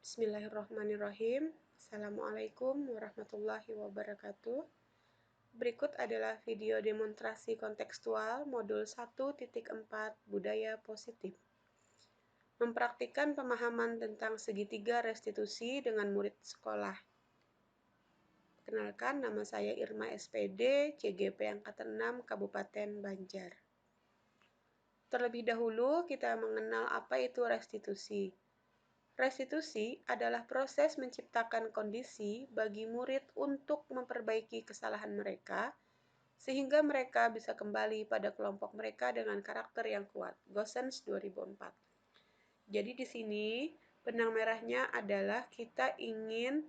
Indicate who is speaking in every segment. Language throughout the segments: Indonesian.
Speaker 1: Bismillahirrahmanirrahim. Assalamualaikum warahmatullahi wabarakatuh. Berikut adalah video demonstrasi kontekstual modul 1.4 Budaya Positif. Mempraktikkan pemahaman tentang segitiga restitusi dengan murid sekolah. Kenalkan, nama saya Irma SPD, CGP Angkatan 6 Kabupaten Banjar. Terlebih dahulu kita mengenal apa itu restitusi. Restitusi adalah proses menciptakan kondisi bagi murid untuk memperbaiki kesalahan mereka, sehingga mereka bisa kembali pada kelompok mereka dengan karakter yang kuat. Goossens 2004. Jadi di sini benang merahnya adalah kita ingin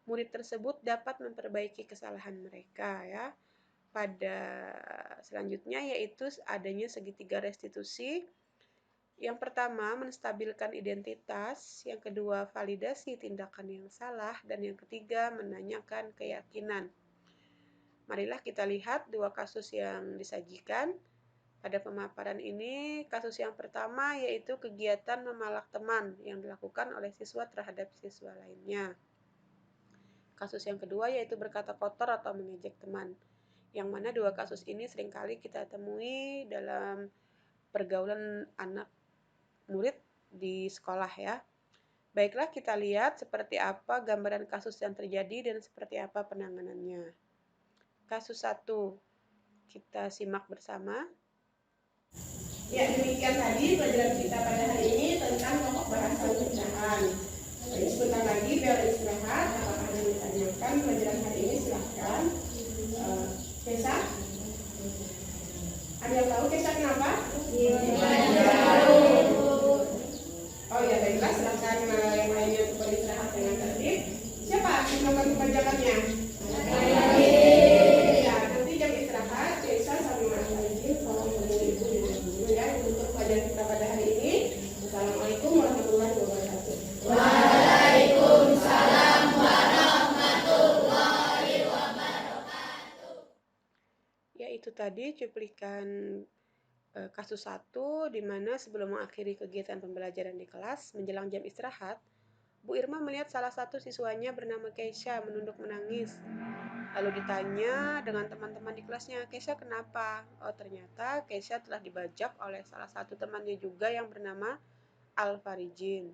Speaker 1: murid tersebut dapat memperbaiki kesalahan mereka ya. Pada selanjutnya yaitu adanya segitiga restitusi. Yang pertama, menstabilkan identitas, yang kedua, validasi tindakan yang salah, dan yang ketiga, menanyakan keyakinan. Marilah kita lihat dua kasus yang disajikan. Pada pemaparan ini, kasus yang pertama yaitu kegiatan memalak teman yang dilakukan oleh siswa terhadap siswa lainnya. Kasus yang kedua yaitu berkata kotor atau mengejek teman, yang mana dua kasus ini seringkali kita temui dalam pergaulan anak murid di sekolah ya. Baiklah, kita lihat seperti apa gambaran kasus yang terjadi dan seperti apa penanganannya. Kasus 1, kita simak bersama.
Speaker 2: Ya, demikian tadi pelajaran kita pada hari ini tentang pokok bahasan pecahan. Jadi sebentar lagi bel istirahat. Apakah ada yang ditanyakan pelajaran hari ini? Silahkan. Kesa? Ada yang tahu Kesa kenapa? Oh ya, baiklah, silahkan yang lainnya untuk beristirahat dengan tertib. Siapa yang melakukan kebajakannya? Ya, nanti jam istirahat Kesa sambil izin tolong temui ibu dulu ya untuk pelajaran kita pada hari ini. Assalamualaikum warahmatullahi wabarakatuh.
Speaker 3: Waalaikumsalam warahmatullahi wabarakatuh.
Speaker 1: Ya, itu tadi cuplikan kasus 1, di mana sebelum mengakhiri kegiatan pembelajaran di kelas, menjelang jam istirahat, Bu Irma melihat salah satu siswanya bernama Keisha menunduk menangis. Lalu ditanya dengan teman-teman di kelasnya, Keisha kenapa? Oh, ternyata Keisha telah dibajak oleh salah satu temannya juga yang bernama Al-Farijin.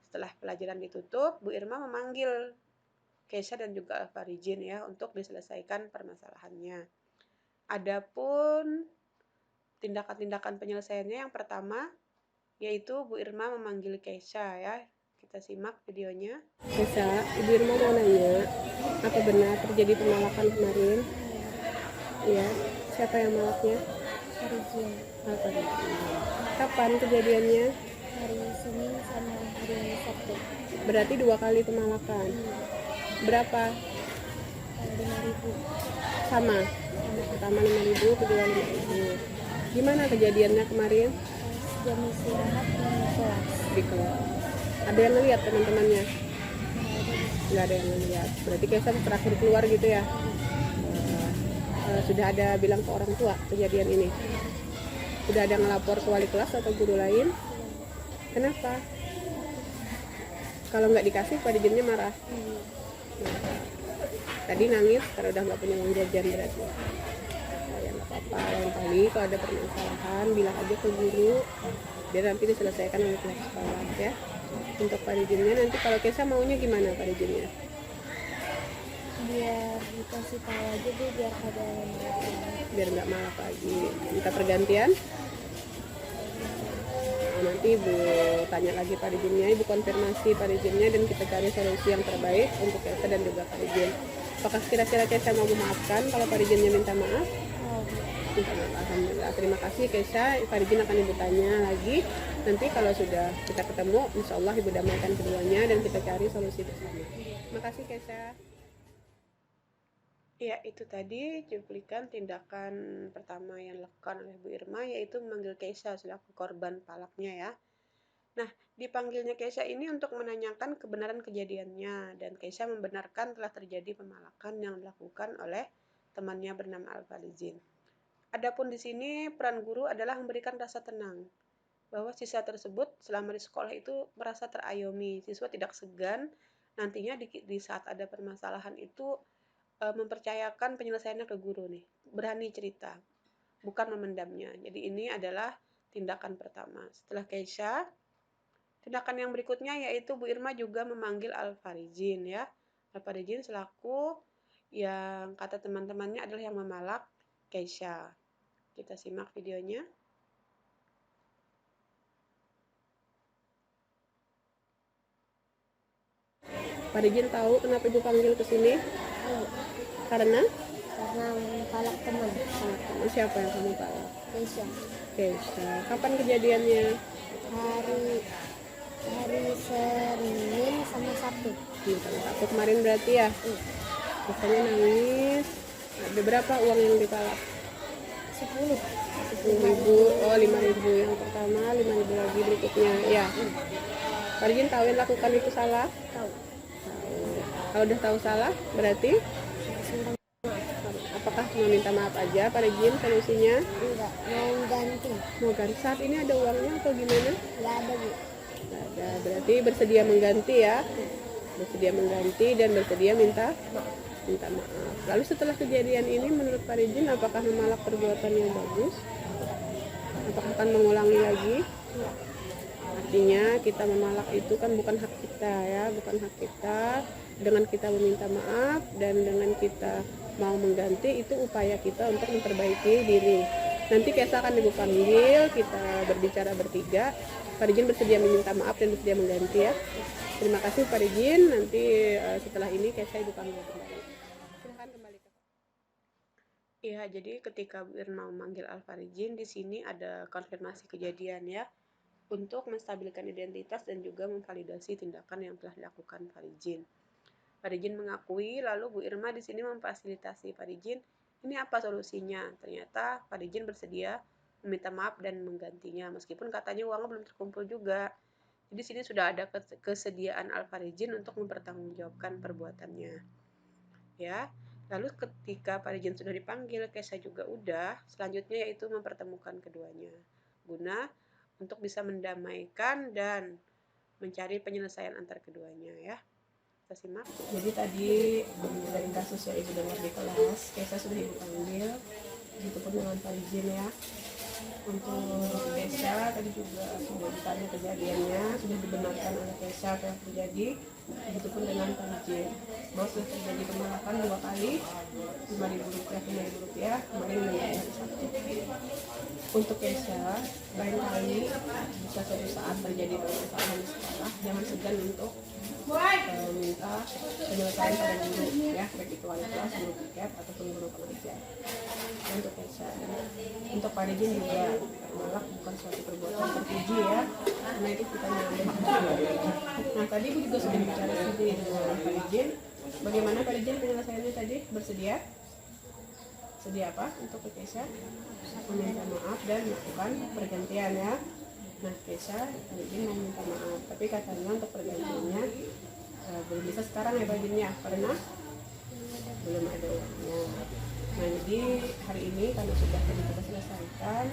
Speaker 1: Setelah pelajaran ditutup, Bu Irma memanggil Keisha dan juga Al-Farijin ya untuk diselesaikan permasalahannya. Adapun tindakan-tindakan penyelesaiannya yang pertama yaitu Bu Irma memanggil Keisha ya. Kita simak videonya. Keisha, Ibu Irma mau nanya, apa benar terjadi pemalakan kemarin? Iya. Siapa yang malaknya?
Speaker 3: Farijin.
Speaker 1: Kapan kejadiannya?
Speaker 3: Hari Senin sama hari Sabtu.
Speaker 1: Berarti 2 kali pemalakan. Berapa?
Speaker 3: 5.000.
Speaker 1: Sama. Pertama 5.000, kedua 5.000. Gimana kejadiannya kemarin?
Speaker 3: Pas jam istirahat di kelas.
Speaker 1: Di kelas. Ada yang ngeliat teman-temannya? Nggak ada yang ngeliat. Berarti Keisha terakhir keluar gitu ya? Sudah ada bilang ke orang tua kejadian ini? Sudah ada ngelapor ke wali kelas atau guru lain? Kenapa? Kalau nggak dikasih, Pak Dirjennya marah. Tadi nangis karena udah nggak punya uang jajan berarti. Ya nggak apa-apa, lain kali kalau ada permasalahan bilang aja ke guru, biar nanti diselesaikan oleh pihak sekolah ya. Untuk Pak Dirjennya nanti kalau Keisha maunya gimana Pak Dirjennya?
Speaker 3: Biar dikasih tahu aja deh biar ada yang marah.
Speaker 1: Biar nggak malah lagi. Minta pergantian. Nah, nanti Ibu tanya lagi Pak Dirjennya, Ibu konfirmasi Pak Dirjennya dan kita cari solusi yang terbaik untuk Keisha dan juga Pak Dirjen. Apakah kira-kira Keisha mau memaafkan kalau Pak Dirjennya minta maaf? Minta maaf. Alhamdulillah. Terima kasih Keisha. Pak Dirjen akan Ibu tanya lagi. Nanti kalau sudah kita ketemu, insya Allah Ibu damaikan keduanya dan kita cari solusi bersama. Terima kasih Keisha. Ya, itu tadi cuplikan tindakan pertama yang dilakukan oleh Bu Irma, yaitu memanggil Keisha selaku korban palaknya ya. Nah, dipanggilnya Keisha ini untuk menanyakan kebenaran kejadiannya, dan Keisha membenarkan telah terjadi pemalakan yang dilakukan oleh temannya bernama Al-Farijin. Adapun di sini peran guru adalah memberikan rasa tenang bahwa siswa tersebut selama di sekolah itu merasa terayomi. Siswa tidak segan nantinya di saat ada permasalahan itu mempercayakan penyelesaiannya ke guru nih, berani cerita, bukan memendamnya. Jadi ini adalah tindakan pertama. Setelah Keisha, tindakan yang berikutnya yaitu Bu Irma juga memanggil Al-Farijin ya. Al-Farijin selaku yang kata teman-temannya adalah yang memalak Keisha. Kita simak videonya. Farijin tahu kenapa Ibu panggil ke sini? Karena
Speaker 3: mempalak teman.
Speaker 1: Siapa yang kamu palak?
Speaker 3: Keisha.
Speaker 1: Keisha. Kapan kejadiannya?
Speaker 3: Hari Senin sama Sabtu.
Speaker 1: Sabtu kemarin berarti ya? Biasanya nangis. Ada berapa uang yang dipalak?
Speaker 3: 10.
Speaker 1: 10.000. Oh, 5.000 yang pertama, 5.000 lagi berikutnya. Ya. Farijin tahu yang lakukan itu salah?
Speaker 3: Tahu.
Speaker 1: Kalau udah tahu salah, berarti apakah cuma minta maaf aja Farijin solusinya?
Speaker 3: Enggak, mau ganti.
Speaker 1: Mau ganti saat ini ada uangnya atau gimana?
Speaker 3: Enggak ada, Bu.
Speaker 1: Nggak ada, berarti bersedia mengganti ya? Bersedia mengganti dan bersedia minta maaf. Lalu setelah kejadian ini menurut Farijin apakah memalak perbuatan yang bagus? Apakah akan mengulangi lagi? Artinya kita memalak itu kan bukan hak kita ya, bukan hak kita. Dengan kita meminta maaf dan dengan kita mau mengganti itu upaya kita untuk memperbaiki diri. Nanti Keisha akan Ibu panggil, kita berbicara bertiga. Farijin bersedia meminta maaf dan bersedia mengganti ya. Terima kasih Farijin. Nanti setelah ini Keisha Ibu panggil kembali. Silahkan kembali ke. Iya, jadi ketika Bu Irma memanggil Al-Farijin, di sini ada konfirmasi kejadian ya, untuk menstabilkan identitas dan juga memvalidasi tindakan yang telah dilakukan Farijin. Farijin mengakui, lalu Bu Irma di sini memfasilitasi Farijin. Ini apa solusinya? Ternyata Farijin bersedia meminta maaf dan menggantinya, meskipun katanya uangnya belum terkumpul juga. Jadi sini sudah ada kesediaan Al-Farijin untuk mempertanggungjawabkan perbuatannya. Ya, lalu ketika Farijin sudah dipanggil, Keisha juga udah. Selanjutnya yaitu mempertemukan keduanya, guna untuk bisa mendamaikan dan mencari penyelesaian antar keduanya ya. Kita simak. Jadi tadi dari kasus yang Ibu dengar di kelas, Keisha sudah Ibu panggil, begitupun dengan Farijin ya. Untuk Keisha tadi juga sudah ditanya kejadiannya, sudah dibenarkan oleh Keisha apa yang terjadi. Begitupun dengan Farijin, bahwa sudah terjadi pemalakan 2 kali, Rp5.000, kemarin hari Sabtu. Untuk Keisha, lain kali bisa suatu saat terjadi permasalahan di sekolah, jangan segan untuk minta penyelesaian pada guru ya, baik itu wali kelas, guru piket ataupun guru pengajar. Untuk Keisha, untuk Farijin juga menolak bukan suatu perbuatan terpuji ya, karena itu kita mengambil hak. Nah tadi Ibu juga sudah bicara sendiri dengan Farijin. Bagaimana Farijin penyelesaiannya tadi? Bersedia? Sedia apa untuk Keisha? Meminta maaf dan melakukan pergantian ya. Nah Keisha Farijin mau minta maaf, tapi katanya untuk pergantiannya belum bisa sekarang ya Farijinnya, karena belum ada uangnya. Nah jadi hari ini karena sudah tadi kita selesaikan,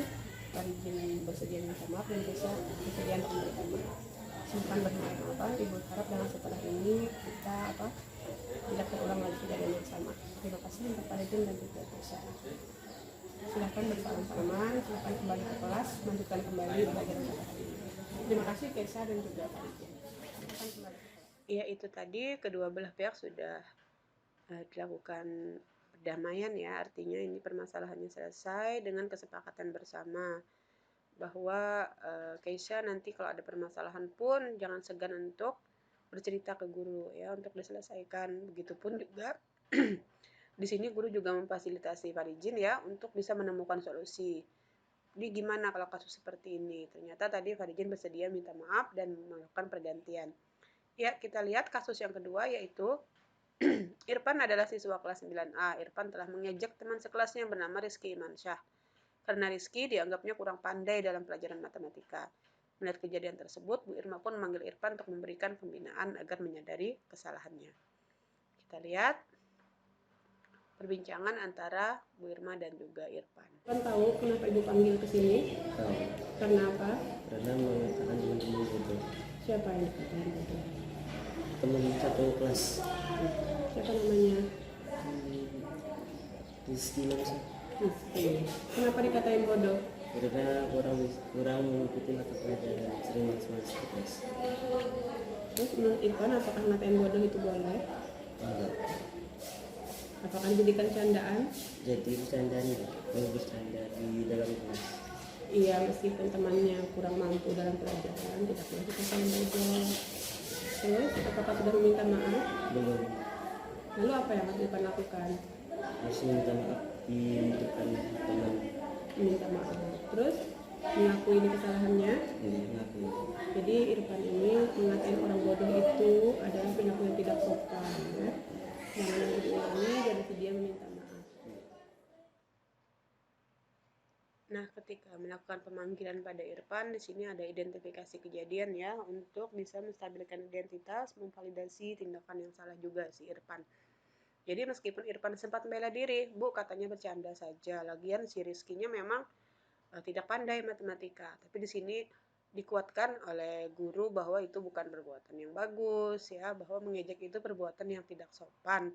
Speaker 1: Farijin bersedia minta maaf dan Keisha bersedia untuk memberikan maaf. Simpan bermaaf-maafan. Ibu harap dengan setelah ini kita tidak terulang lagi kejadian yang sama. Terima kasih untuk Farijin dan juga Keisha. Silahkan bersalaman-salaman, silahkan kembali ke kelas, lanjutkan kembali pelajaran pada hari ini. Terima kasih Keisha dan juga Farijin. Silahkan kembali. Iya, itu tadi kedua belah pihak sudah dilakukan perdamaian ya, artinya ini permasalahannya selesai dengan kesepakatan bersama bahwa Keisha nanti kalau ada permasalahan pun jangan segan untuk bercerita ke guru ya untuk diselesaikan. Begitupun juga di sini guru juga memfasilitasi Farijin ya untuk bisa menemukan solusi. Jadi gimana kalau kasus seperti ini? Ternyata tadi Farijin bersedia minta maaf dan melakukan pergantian. Ya, kita lihat kasus yang kedua yaitu Irfan adalah siswa kelas 9A. Irfan telah mengejek teman sekelasnya yang bernama Rizky Imansyah. Karena Rizky dianggapnya kurang pandai dalam pelajaran matematika. Melihat kejadian tersebut, Bu Irma pun memanggil Irfan untuk memberikan pembinaan agar menyadari kesalahannya. Kita lihat perbincangan antara Bu Irma dan juga Irfan.
Speaker 2: Kan tahu kenapa ibu panggil ke sini?
Speaker 4: Tahu.
Speaker 2: Karena apa?
Speaker 4: Karena mengatakan teman-teman bodoh.
Speaker 2: Siapa yang dikatakan bodoh?
Speaker 4: Teman satu kelas.
Speaker 2: Siapa namanya?
Speaker 4: Rizky langsung.
Speaker 2: Rizky. Kenapa dikatain bodoh?
Speaker 4: Karena kurang mengikuti mata pelajaran, sering malas-malas ke kelas.
Speaker 2: Terus menurut Irfan, apakah ngatain bodoh itu boleh?
Speaker 4: Enggak.
Speaker 2: Apakah dijadikan candaan?
Speaker 4: Jadi bercandaan ya, kalau bercanda di dalam kelas.
Speaker 2: Iya, meskipun temannya kurang mampu dalam pelajaran, tidak boleh dikatain bodoh. Terus, apakah sudah meminta maaf?
Speaker 4: Belum.
Speaker 2: Lalu apa yang harus Irfan lakukan?
Speaker 4: Masih minta maaf di depan teman.
Speaker 2: Minta maaf. Terus, mengakui ini kesalahannya.
Speaker 4: Jadi ngaku.
Speaker 2: Jadi Irfan ini mengatain orang bodoh itu adalah perilaku yang tidak sopan, ya. Jangan lagi diulangi dan dia meminta maaf.
Speaker 1: Nah, ketika melakukan pemanggilan pada Irfan, di sini ada identifikasi kejadian ya, untuk bisa menstabilkan identitas, memvalidasi tindakan yang salah juga si Irfan. Jadi meskipun Irfan sempat membela diri, Bu katanya bercanda saja. Lagian si Rizky-nya memang tidak pandai matematika, tapi di sini dikuatkan oleh guru bahwa itu bukan perbuatan yang bagus ya, bahwa mengejek itu perbuatan yang tidak sopan.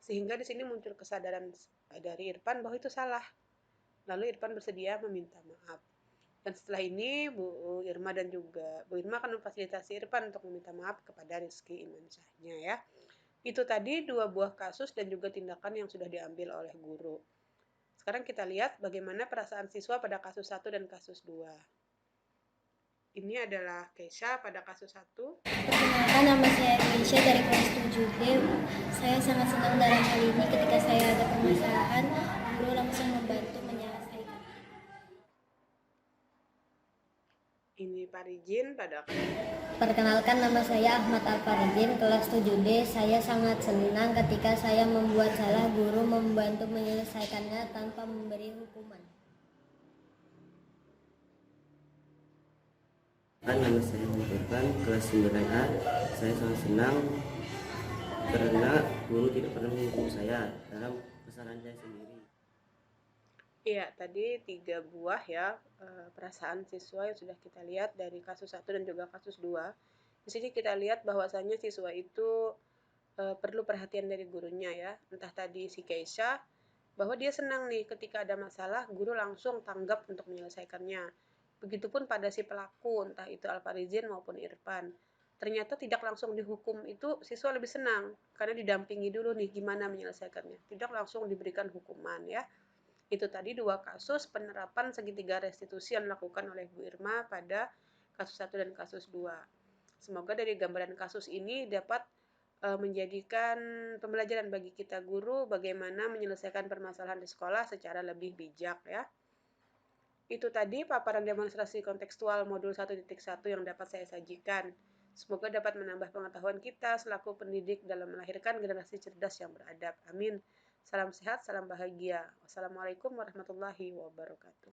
Speaker 1: Sehingga di sini muncul kesadaran dari Irfan bahwa itu salah. Lalu Irfan bersedia meminta maaf. Dan setelah ini Bu Irma dan juga Bu Irma akan memfasilitasi Irfan untuk meminta maaf kepada Rizky Imansyahnya ya. Itu tadi 2 buah kasus dan juga tindakan yang sudah diambil oleh guru. Sekarang kita lihat bagaimana perasaan siswa pada kasus 1 dan kasus 2. Ini adalah Keisha pada kasus 1.
Speaker 3: Perkenalkan, nama saya Keisha dari kelas 7D. Saya sangat senang dalam hal ini ketika saya ada permasalahan, guru langsung membantu menyelesaikan.
Speaker 1: Ini Parijin pada
Speaker 3: Perkenalkan, nama saya Ahmad Alfaridin, kelas 7D. Saya sangat senang ketika saya membuat salah, guru membantu menyelesaikannya tanpa memberi hukuman.
Speaker 4: Nama saya Irfan, kelas 9A. Saya sangat senang karena guru tidak pernah menghukum saya dalam kesalahan saya sendiri.
Speaker 1: Iya, tadi 3 buah ya perasaan siswa yang sudah kita lihat dari kasus 1 dan juga kasus 2. Di sini kita lihat bahwasannya siswa itu perlu perhatian dari gurunya ya. Entah tadi si Keisha bahwa dia senang nih ketika ada masalah guru langsung tanggap untuk menyelesaikannya. Begitupun pada si pelaku, entah itu Alfarizin maupun Irfan. Ternyata tidak langsung dihukum itu siswa lebih senang karena didampingi dulu nih gimana menyelesaikannya. Tidak langsung diberikan hukuman ya. Itu tadi 2 kasus penerapan segitiga restitusi yang dilakukan oleh Bu Irma pada kasus 1 dan kasus 2. Semoga dari gambaran kasus ini dapat menjadikan pembelajaran bagi kita guru bagaimana menyelesaikan permasalahan di sekolah secara lebih bijak ya. Itu tadi paparan demonstrasi kontekstual modul 1.1 yang dapat saya sajikan. Semoga dapat menambah pengetahuan kita selaku pendidik dalam melahirkan generasi cerdas yang beradab. Amin. Salam sehat, salam bahagia. Wassalamualaikum warahmatullahi wabarakatuh.